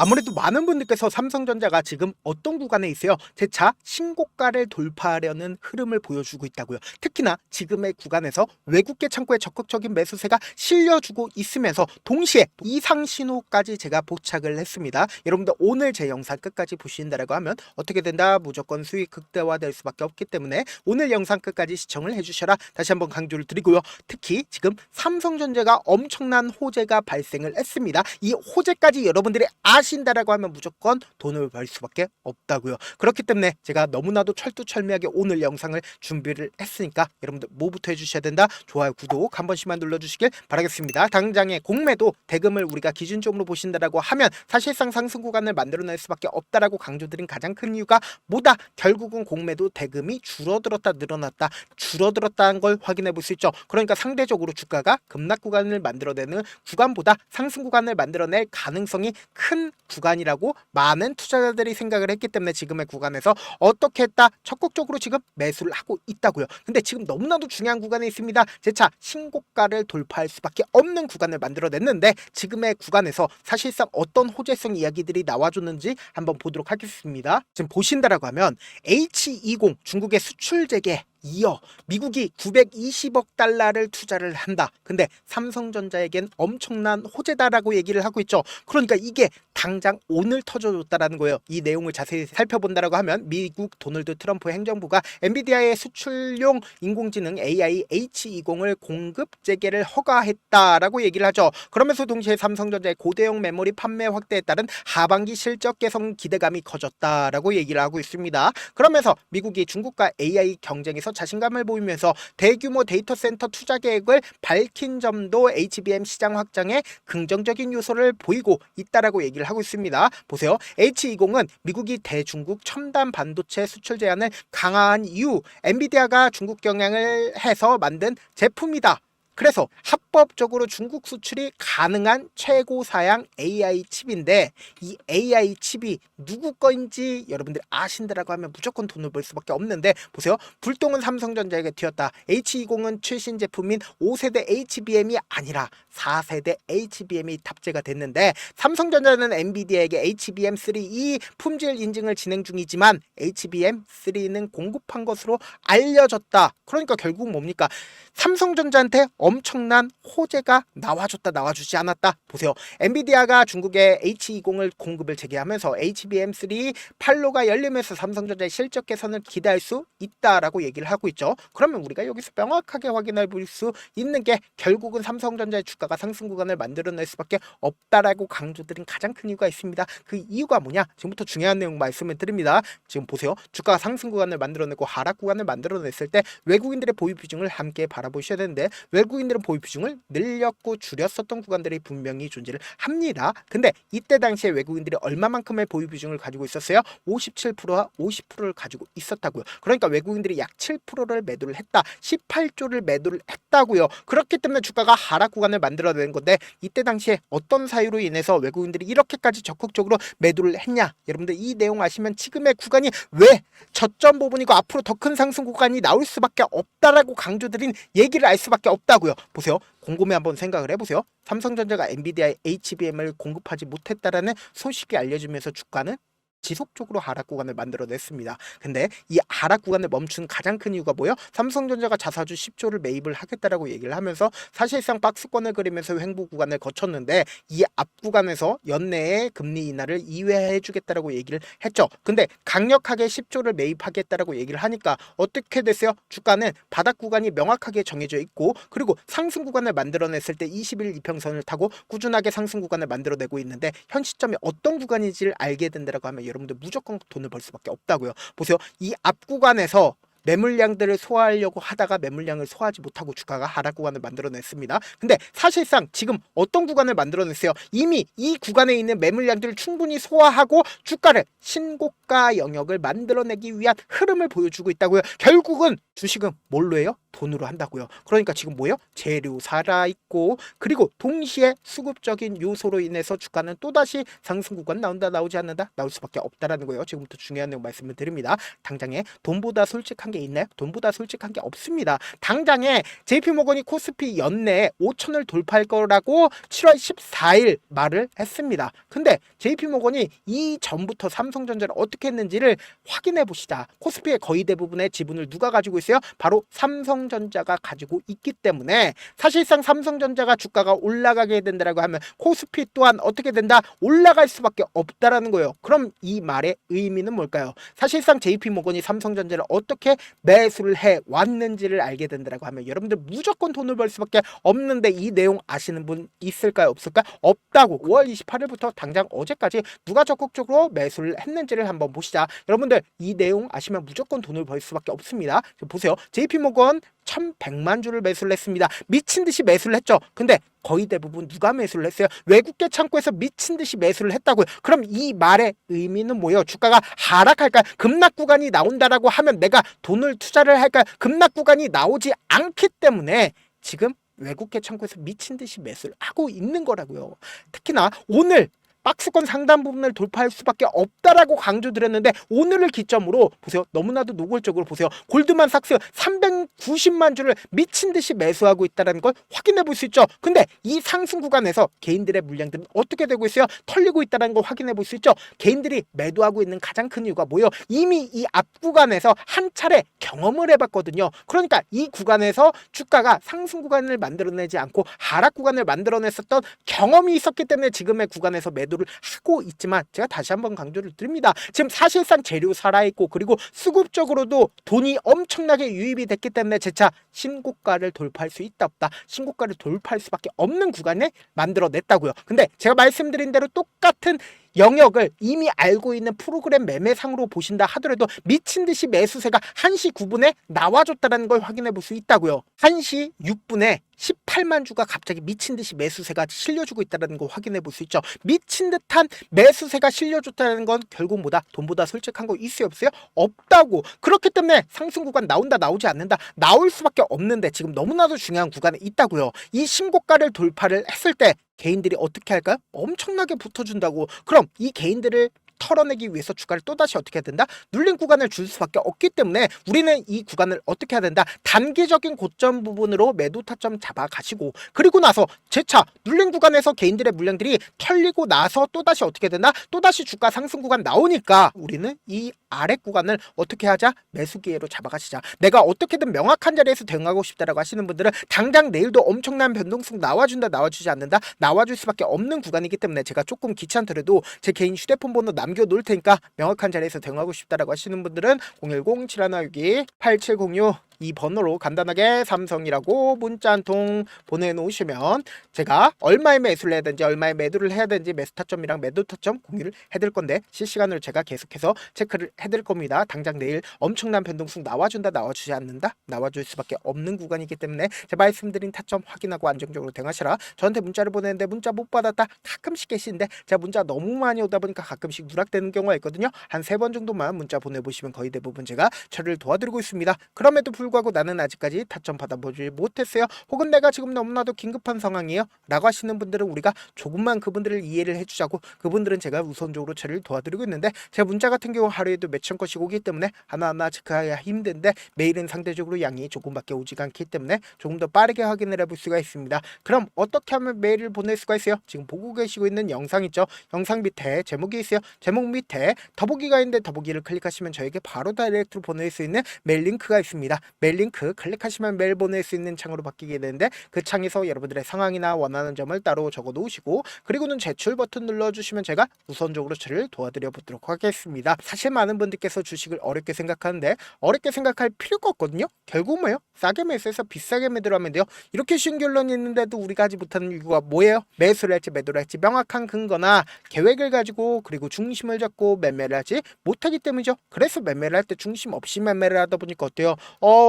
아무래도 많은 분들께서 삼성전자가 지금 어떤 구간에 있어요? 재차 신고가를 돌파하려는 흐름을 보여주고 있다고요. 특히나 지금의 구간에서 외국계 창구에 적극적인 매수세가 실려주고 있으면서 동시에 이상 신호까지 제가 포착을 했습니다. 여러분들 오늘 제 영상 끝까지 보신다라고 하면 어떻게 된다? 무조건 수익 극대화될 수밖에 없기 때문에 오늘 영상 끝까지 시청을 해주셔라 다시 한번 강조를 드리고요. 특히 지금 삼성전자가 엄청난 호재가 발생을 했습니다. 이 호재까지 여러분들이 아신다라고 하면 무조건 돈을 벌 수밖에 없다고요. 그렇기 때문에 제가 너무나도 철두철미하게 오늘 영상을 준비를 했으니까 여러분들 뭐부터 해주셔야 된다? 좋아요, 구독 한 번씩만 눌러주시길 바라겠습니다. 당장의 공매도 대금을 우리가 기준점으로 보신다라고 하면 사실상 상승 구간을 만들어낼 수밖에 없다라고 강조드린 가장 큰 이유가 뭐다? 결국은 공매도 대금이 줄어들었다 늘어났다 줄어들었다는 걸 확인해 볼 수 있죠. 그러니까 상대적으로 주가가 급락 구간을 만들어내는 구간보다 상승 구간을 만들어낼 가능성이 큰 구간이라고 많은 투자자들이 생각을 했기 때문에 지금의 구간에서 어떻게 했다? 적극적으로 지금 매수를 하고 있다고요. 근데 지금 너무나도 중요한 구간에 있습니다. 재차 신고가를 돌파할 수밖에 없는 구간을 만들어냈는데 지금의 구간에서 사실상 어떤 호재성 이야기들이 나와줬는지 한번 보도록 하겠습니다. 지금 보신다라고 하면 H20 중국의 수출재계 이어 미국이 920억 달러를 투자를 한다. 근데 삼성전자에겐 엄청난 호재다라고 얘기를 하고 있죠. 그러니까 이게 당장 오늘 터져줬다라는 거예요. 이 내용을 자세히 살펴본다라고 하면 미국 도널드 트럼프 행정부가 엔비디아의 수출용 인공지능 AI H20을 공급 재개를 허가했다라고 얘기를 하죠. 그러면서 동시에 삼성전자의 고대형 메모리 판매 확대에 따른 하반기 실적 개선 기대감이 커졌다라고 얘기를 하고 있습니다. 그러면서 미국이 중국과 AI 경쟁에서 자신감을 보이면서 대규모 데이터 센터 투자 계획을 밝힌 점도 HBM 시장 확장에 긍정적인 요소를 보이고 있다라고 얘기를 하고 있습니다. 보세요. H20은 미국이 대중국 첨단 반도체 수출 제한을 강화한 이후 엔비디아가 중국 경영을 해서 만든 제품이다. 그래서 합법적으로 중국 수출이 가능한 최고 사양 AI 칩인데 이 AI 칩이 누구 거인지 여러분들 아신다라고 하면 무조건 돈을 벌 수밖에 없는데 보세요. 불똥은 삼성전자에게 튀었다. H20은 최신 제품인 5세대 HBM이 아니라 4세대 HBM이 탑재가 됐는데 삼성전자는 엔비디아에게 HBM3E 품질 인증을 진행 중이지만 HBM3는 공급한 것으로 알려졌다. 그러니까 결국 뭡니까? 삼성전자한테 엄청난 호재가 나와주지 않았다. 보세요. 엔비디아가 중국에 H20을 공급을 재개하면서 HBM3 판로가 열리면서 삼성전자의 실적 개선을 기대할 수 있다라고 얘기를 하고 있죠. 그러면 우리가 여기서 명확하게 확인해 볼 수 있는 게 결국은 삼성전자의 주가가 상승 구간을 만들어낼 수밖에 없다라고 강조드린 가장 큰 이유가 있습니다. 그 이유가 뭐냐? 지금부터 중요한 내용 말씀을 드립니다. 지금 보세요. 주가가 상승 구간을 만들어내고 하락 구간을 만들어냈을 때 외국인들의 보유 비중을 함께 바라보셔야 되는데 외국인들은 보유 비중을 늘렸고 줄였었던 구간들이 분명히 존재를 합니다. 근데 이때 당시에 외국인들이 얼마만큼의 보유 비중을 가지고 있었어요? 57%와 50%를 가지고 있었다고요. 그러니까 외국인들이 약 7%를 매도를 했다. 18조를 매도를 했다고요. 그렇기 때문에 주가가 하락 구간을 만들어낸 건데 이때 당시에 어떤 사유로 인해서 외국인들이 이렇게까지 적극적으로 매도를 했냐? 여러분들 이 내용 아시면 지금의 구간이 왜 저점 부분이고 앞으로 더 큰 상승 구간이 나올 수밖에 없다라고 강조드린 얘기를 알 수밖에 없다고요. 보세요. 곰곰이 한번 생각을 해보세요. 삼성전자가 엔비디아의 HBM을 공급하지 못했다라는 소식이 알려지면서 주가는 지속적으로 하락 구간을 만들어냈습니다. 근데 이 하락 구간을 멈춘 가장 큰 이유가 뭐예요? 삼성전자가 자사주 10조를 매입을 하겠다라고 얘기를 하면서 사실상 박스권을 그리면서 횡보 구간을 거쳤는데 이 앞 구간에서 연내에 금리 인하를 2회 해주겠다라고 얘기를 했죠. 근데 강력하게 10조를 매입하겠다라고 얘기를 하니까 어떻게 됐어요? 주가는 바닥 구간이 명확하게 정해져 있고 그리고 상승 구간을 만들어냈을 때 20일 이평선을 타고 꾸준하게 상승 구간을 만들어내고 있는데 현 시점이 어떤 구간인지를 알게 된다라고 하면 여러분들 무조건 돈을 벌 수밖에 없다고요. 보세요. 이 앞 구간에서 매물량들을 소화하려고 하다가 매물량을 소화하지 못하고 주가가 하락 구간을 만들어냈습니다. 근데 사실상 지금 어떤 구간을 만들어냈어요? 이미 이 구간에 있는 매물량들을 충분히 소화하고 주가를 신고가 영역을 만들어내기 위한 흐름을 보여주고 있다고요. 결국은 주식은 뭘로 해요? 돈으로 한다고요. 그러니까 지금 뭐예요? 재료 살아있고 그리고 동시에 수급적인 요소로 인해서 주가는 또다시 상승 구간 나온다 나오지 않는다 나올 수밖에 없다라는 거예요. 지금부터 중요한 내용 말씀을 드립니다. 당장에 돈보다 솔직한 게 있나요? 돈보다 솔직한 게 없습니다. 당장에 JP모건이 코스피 연내에 5천을 돌파할 거라고 7월 14일 말을 했습니다. 근데 JP모건이 이전부터 삼성전자를 어떻게 했는지를 확인해 보시자. 코스피의 거의 대부분의 지분을 누가 가지고 있어요? 바로 삼성전자가 가지고 있기 때문에 사실상 삼성전자가 주가가 올라가게 된다라고 하면 코스피 또한 어떻게 된다? 올라갈 수밖에 없다라는 거예요. 그럼 이 말의 의미는 뭘까요? 사실상 JP모건이 삼성전자를 어떻게 매수를 해 왔는지를 알게 된다라고 하면 여러분들 무조건 돈을 벌 수밖에 없는데 이 내용 아시는 분 있을까요? 없을까? 없다고. 5월 28일부터 당장 어제까지 누가 적극적으로 매수를 했는지를 한번 보시자. 여러분들 이 내용 아시면 무조건 돈을 벌 수밖에 없습니다. 보세요. JP모건 1100만 주를 매수를 했습니다. 미친 듯이 매수를 했죠. 근데 거의 대부분 누가 매수를 했어요? 외국계 창구에서 미친 듯이 매수를 했다고요. 그럼 이 말의 의미는 뭐예요? 주가가 하락할까요? 급락 구간이 나온다라고 하면 내가 돈을 투자를 할까요? 급락 구간이 나오지 않기 때문에 지금 외국계 창구에서 미친 듯이 매수를 하고 있는 거라고요. 특히나 오늘 박스권 상단 부분을 돌파할 수밖에 없다라고 강조드렸는데 오늘을 기점으로 보세요. 너무나도 노골적으로 보세요. 골드만삭스 390만 주를 미친 듯이 매수하고 있다는 걸 확인해 볼 수 있죠. 근데 이 상승 구간에서 개인들의 물량들은 어떻게 되고 있어요? 털리고 있다는 걸 확인해 볼 수 있죠. 개인들이 매도하고 있는 가장 큰 이유가 뭐예요? 이미 이 앞 구간에서 한 차례 경험을 해봤거든요. 그러니까 이 구간에서 주가가 상승 구간을 만들어내지 않고 하락 구간을 만들어냈었던 경험이 있었기 때문에 지금의 구간에서 매도를 하고 있지만 제가 다시 한번 강조를 드립니다. 지금 사실상 재료 살아있고 그리고 수급적으로도 돈이 엄청나게 유입이 됐기 때문에 재차 신고가를 돌파할 수 있다 없다 신고가를 돌파할 수밖에 없는 구간을 만들어냈다고요. 근데 제가 말씀드린 대로 똑같은 영역을 이미 알고 있는 프로그램 매매상으로 보신다 하더라도 미친 듯이 매수세가 1시 9분에 나와줬다는 걸 확인해 볼 수 있다고요. 1시 6분에 18만 주가 갑자기 미친 듯이 매수세가 실려주고 있다는 걸 확인해 볼 수 있죠. 미친 듯한 매수세가 실려줬다는 건 결국 뭐다? 돈보다 솔직한 거 있어요 없어요? 없다고. 그렇기 때문에 상승 구간 나온다 나오지 않는다 나올 수밖에 없는데 지금 너무나도 중요한 구간에 있다고요. 이 신고가를 돌파를 했을 때 개인들이 어떻게 할까요? 엄청나게 붙어준다고. 그럼 이 개인들을 털어내기 위해서 주가를 또다시 어떻게 해야 된다? 눌린 구간을 줄 수밖에 없기 때문에 우리는 이 구간을 어떻게 해야 된다? 단기적인 고점 부분으로 매도 타점 잡아가시고 그리고 나서 재차 눌린 구간에서 개인들의 물량들이 털리고 나서 또다시 어떻게 된다? 또다시 주가 상승 구간 나오니까 우리는 이 아래 구간을 어떻게 하자? 매수 기회로 잡아가시자. 내가 어떻게든 명확한 자리에서 대응하고 싶다라고 하시는 분들은 당장 내일도 엄청난 변동성 나와준다 나와주지 않는다 나와줄 수밖에 없는 구간이기 때문에 제가 조금 귀찮더라도 제 개인 휴대폰 번호 남겨놓을 테니까 명확한 자리에서 대응하고 싶다라고 하시는 분들은 010-7162-8706 이 번호로 간단하게 삼성이라고 문자 한 통 보내놓으시면 제가 얼마의 매수를 해야 되는지 얼마의 매도를 해야 되는지 매수 타점이랑 매도 타점 공유를 해드릴 건데 실시간으로 제가 계속해서 체크를 해드릴 겁니다. 당장 내일 엄청난 변동성 나와준다 나와주지 않는다 나와줄 수밖에 없는 구간이기 때문에 제가 말씀드린 타점 확인하고 안정적으로 대응하시라. 저한테 문자를 보내는데 문자 못 받았다 가끔씩 계시는데 제가 문자 너무 많이 오다 보니까 가끔씩 누락되는 경우가 있거든요. 한 3번 정도만 문자 보내보시면 거의 대부분 제가 처리를 도와드리고 있습니다. 그럼에도 불구하고 나는 아직까지 타점 받아보지 못했어요. 혹은 내가 지금 너무나도 긴급한 상황이에요 라고 하시는 분들은 우리가 조금만 그분들을 이해를 해주자고 그분들은 제가 우선적으로 처리를 도와드리고 있는데 제 문자 같은 경우 하루에도 몇천 건씩 오기 때문에 하나하나 체크해야 힘든데 메일은 상대적으로 양이 조금밖에 오지가 않기 때문에 조금 더 빠르게 확인을 해볼 수가 있습니다. 그럼 어떻게 하면 메일을 보낼 수가 있어요? 지금 보고 계시고 있는 영상 있죠? 영상 밑에 제목이 있어요. 제목 밑에 더보기가 있는데 더보기를 클릭하시면 저에게 바로 다이렉트로 보낼 수 있는 메일 링크가 있습니다. 메일 링크 클릭하시면 메일 보낼 수 있는 창으로 바뀌게 되는데 그 창에서 여러분들의 상황이나 원하는 점을 따로 적어 놓으시고 그리고는 제출 버튼 눌러주시면 제가 우선적으로 처리를 도와드려 보도록 하겠습니다. 사실 많은 분들께서 주식을 어렵게 생각하는데 어렵게 생각할 필요가 없거든요. 결국 뭐예요? 싸게 매수해서 비싸게 매도를 하면 돼요. 이렇게 쉬운 결론이 있는데도 우리가 하지 못하는 이유가 뭐예요? 매수를 할지 매도를 할지 명확한 근거나 계획을 가지고 그리고 중심을 잡고 매매를 하지 못하기 때문이죠. 그래서 매매를 할 때 중심 없이 매매를 하다 보니까 어때요?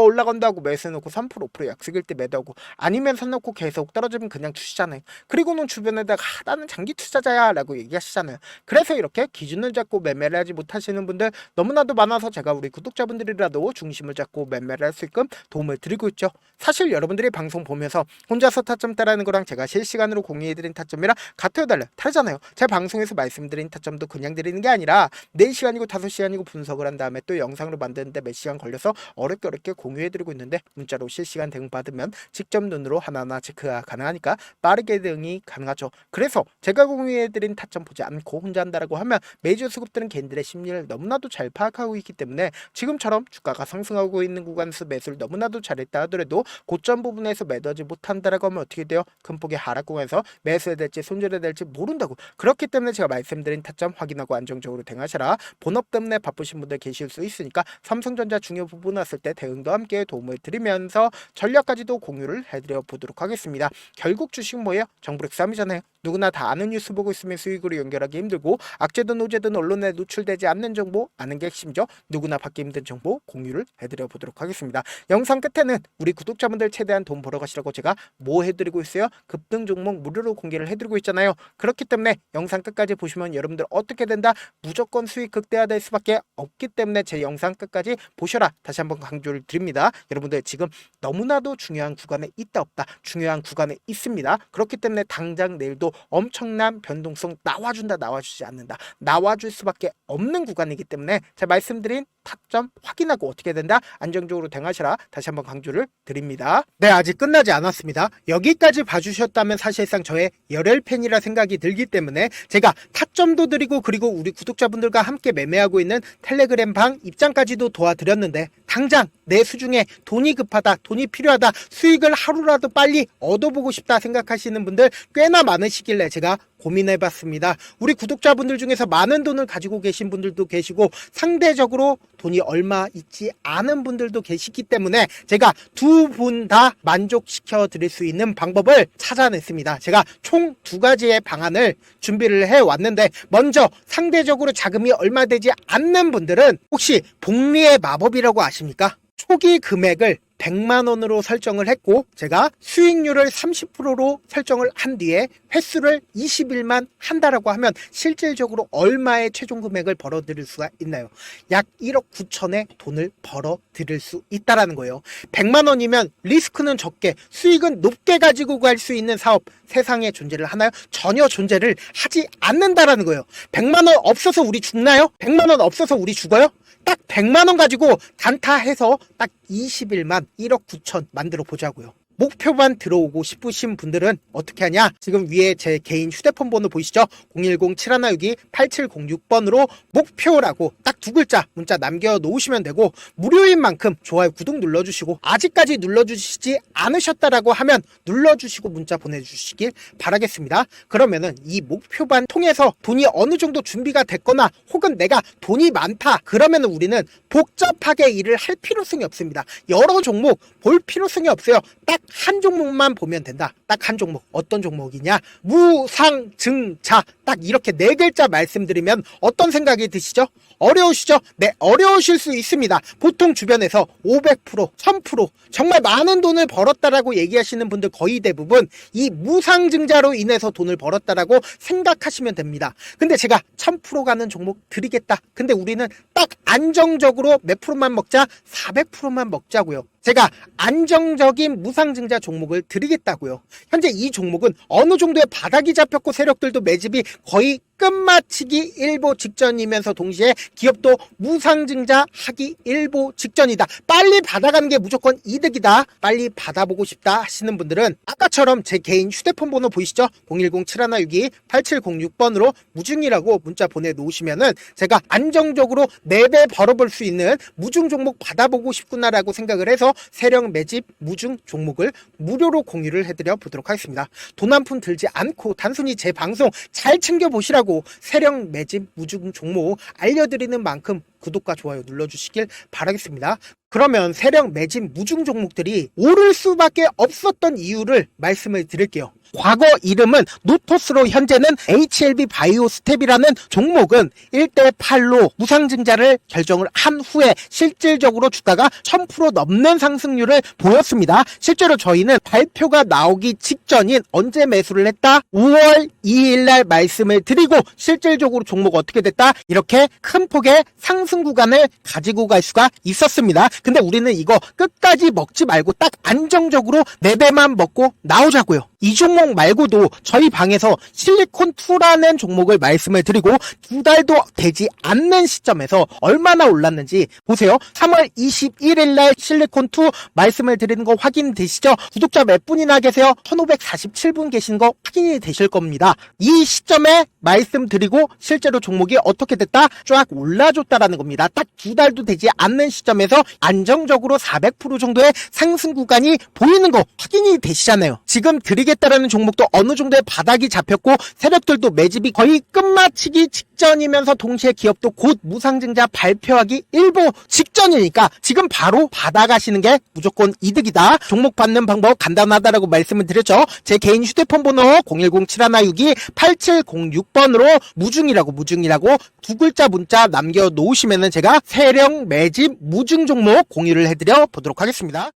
올라간다고 매수해놓고 3% 5% 약속일 때 매도하고 아니면 사놓고 계속 떨어지면 그냥 주시잖아요. 그리고는 주변에다가 나는 장기 투자자야 라고 얘기하시잖아요. 그래서 이렇게 기준을 잡고 매매를 하지 못하시는 분들 너무나도 많아서 제가 우리 구독자분들이라도 중심을 잡고 매매를 할 수 있게끔 도움을 드리고 있죠. 사실 여러분들이 방송 보면서 혼자서 타점 따라하는 거랑 제가 실시간으로 공유해드린 타점이랑 같아요 달라요? 다르잖아요. 제 방송에서 말씀드린 타점도 그냥 드리는 게 아니라 4시간이고 5시간이고 분석을 한 다음에 또 영상으로 만드는데 몇 시간 걸려서 어렵게 공유해드리고 있는데 문자로 실시간 대응 받으면 직접 눈으로 하나하나 체크가 가능하니까 빠르게 대응이 가능하죠. 그래서 제가 공유해드린 타점 보지 않고 혼자 한다라고 하면 매주 수급들은 개인들의 심리를 너무나도 잘 파악하고 있기 때문에 지금처럼 주가가 상승하고 있는 구간에서 매수를 너무나도 잘했다 하더라도 고점 부분에서 매도하지 못한다라고 하면 어떻게 돼요? 큰 폭의 하락 구간에서 매수해야 될지 손절해야 될지 모른다고. 그렇기 때문에 제가 말씀드린 타점 확인하고 안정적으로 대응하셔라. 본업 때문에 바쁘신 분들 계실 수 있으니까 삼성전자 중요 부분 왔을 때 대응도 함께 도움을 드리면서 전략까지도 공유를 해드려 보도록 하겠습니다. 결국 주식 뭐예요? 정부력 싸움이잖아요. 누구나 다 아는 뉴스 보고 있으면 수익으로 연결하기 힘들고 악재든 호재든 언론에 노출되지 않는 정보 아는 게 핵심이죠. 누구나 받기 힘든 정보 공유를 해드려 보도록 하겠습니다. 영상 끝에는 우리 구독자분들 최대한 돈 벌어가시라고 제가 뭐 해드리고 있어요? 급등 종목 무료로 공개를 해드리고 있잖아요. 그렇기 때문에 영상 끝까지 보시면 여러분들 어떻게 된다? 무조건 수익 극대화될 수밖에 없기 때문에 제 영상 끝까지 보셔라. 다시 한번 강조를 드립니다. 여러분들 지금 너무나도 중요한 구간에 있다 없다 중요한 구간에 있습니다. 그렇기 때문에 당장 내일도 엄청난 변동성 나와준다 나와주지 않는다 나와줄 수밖에 없는 구간이기 때문에 제가 말씀드린 타점 확인하고 어떻게 된다 안정적으로 대응하시라 다시 한번 강조를 드립니다. 네, 아직 끝나지 않았습니다. 여기까지 봐주셨다면 사실상 저의 열혈 팬이라 생각이 들기 때문에 제가 타점도 드리고 그리고 우리 구독자분들과 함께 매매하고 있는 텔레그램 방 입장까지도 도와드렸는데 당장 내 수중에 돈이 급하다 돈이 필요하다 수익을 하루라도 빨리 얻어보고 싶다 생각하시는 분들 꽤나 많으시길래 제가 고민해봤습니다. 우리 구독자분들 중에서 많은 돈을 가지고 계신 분들도 계시고 상대적으로 돈이 얼마 있지 않은 분들도 계시기 때문에 제가 두 분 다 만족시켜 드릴 수 있는 방법을 찾아냈습니다. 제가 총 2가지의 방안을 준비를 해왔는데 먼저 상대적으로 자금이 얼마 되지 않는 분들은 혹시 복리의 마법이라고 아십니까? 초기 금액을 100만원으로 설정을 했고 제가 수익률을 30%로 설정을 한 뒤에 횟수를 20일만 한다라고 하면 실질적으로 얼마의 최종 금액을 벌어들일 수가 있나요? 약 1억 9천의 돈을 벌어들일 수 있다라는 거예요. 100만원이면 리스크는 적게 수익은 높게 가지고 갈 수 있는 사업 세상에 존재를 하나요? 전혀 존재를 하지 않는다라는 거예요. 100만원 없어서 우리 죽나요? 100만원 없어서 우리 죽어요? 딱 100만원 가지고 단타해서 딱 20일만 1억 9천 만들어 보자고요. 목표만 들어오고 싶으신 분들은 어떻게 하냐? 지금 위에 제 개인 휴대폰 번호 보이시죠? 010-7162-8706번으로 목표라고 딱 2글자 문자 남겨놓으시면 되고 무료인 만큼 좋아요 구독 눌러주시고 아직까지 눌러주시지 않으셨다라고 하면 눌러주시고 문자 보내주시길 바라겠습니다. 그러면은 이 목표반 통해서 돈이 어느 정도 준비가 됐거나 혹은 내가 돈이 많다 그러면 우리는 복잡하게 일을 할 필요성이 없습니다. 여러 종목 볼 필요성이 없어요. 딱 한 종목만 보면 된다. 딱 한 종목. 어떤 종목이냐? 무상증자. 딱 이렇게 4글자 말씀드리면 어떤 생각이 드시죠? 어려우시죠? 네, 어려우실 수 있습니다. 보통 주변에서 500%, 1000% 정말 많은 돈을 벌었다라고 얘기하시는 분들 거의 대부분 이 무상증자로 인해서 돈을 벌었다라고 생각하시면 됩니다. 근데 제가 1000% 가는 종목 드리겠다. 근데 우리는 딱 안정적으로 몇 프로만 먹자? 400%만 먹자고요. 제가 안정적인 무상증자 종목을 드리겠다고요. 현재 이 종목은 어느 정도의 바닥이 잡혔고 세력들도 매집이 거의 끝마치기 일보 직전이면서 동시에 기업도 무상증자 하기 일보 직전이다. 빨리 받아가는 게 무조건 이득이다. 빨리 받아보고 싶다 하시는 분들은 아까처럼 제 개인 휴대폰 번호 보이시죠? 010-7162-8706번으로 무중이라고 문자 보내놓으시면은 제가 안정적으로 4배 벌어볼 수 있는 무중 종목 받아보고 싶구나라고 생각을 해서 세력 매집 무중 종목을 무료로 공유를 해드려 보도록 하겠습니다. 돈 한 푼 들지 않고 단순히 제 방송 잘 챙겨보시라고 세력 매집 무중 종목 알려드리는 만큼 구독과 좋아요 눌러주시길 바라겠습니다. 그러면 세력 매집 무중 종목들이 오를 수밖에 없었던 이유를 말씀을 드릴게요. 과거 이름은 노토스로 현재는 HLB 바이오스텝이라는 종목은 1대8로 무상증자를 결정을 한 후에 실질적으로 주가가 1000% 넘는 상승률을 보였습니다. 실제로 저희는 발표가 나오기 직전인 언제 매수를 했다? 5월 2일날 말씀을 드리고 실질적으로 종목 어떻게 됐다? 이렇게 큰 폭의 상승 구간을 가지고 갈 수가 있었습니다. 근데 우리는 이거 끝까지 먹지 말고 딱 안정적으로 4배만 먹고 나오자고요. 이 종목 말고도 저희 방에서 실리콘2라는 종목을 말씀을 드리고 2달도 되지 않는 시점에서 얼마나 올랐는지 보세요. 3월 21일 날 실리콘2 말씀을 드리는 거 확인되시죠? 구독자 몇 분이나 계세요? 1547분 계신 거 확인이 되실 겁니다. 이 시점에 말씀드리고 실제로 종목이 어떻게 됐다? 쫙 올라줬다라는 겁니다. 딱 2달도 되지 않는 시점에서 안정적으로 400% 정도의 상승 구간이 보이는 거 확인이 되시잖아요. 지금 드리겠다라는 종목도 어느 정도의 바닥이 잡혔고 세력들도 매집이 거의 끝마치기 직전이면서 동시에 기업도 곧 무상증자 발표하기 일보 직전이니까 지금 바로 받아가시는 게 무조건 이득이다. 종목 받는 방법 간단하다라고 말씀을 드렸죠. 제 개인 휴대폰 번호 010-7162-8706번으로 무중이라고 두 글자 문자 남겨놓으시면은 제가 세력 매집 무중 종목 공유를 해드려 보도록 하겠습니다.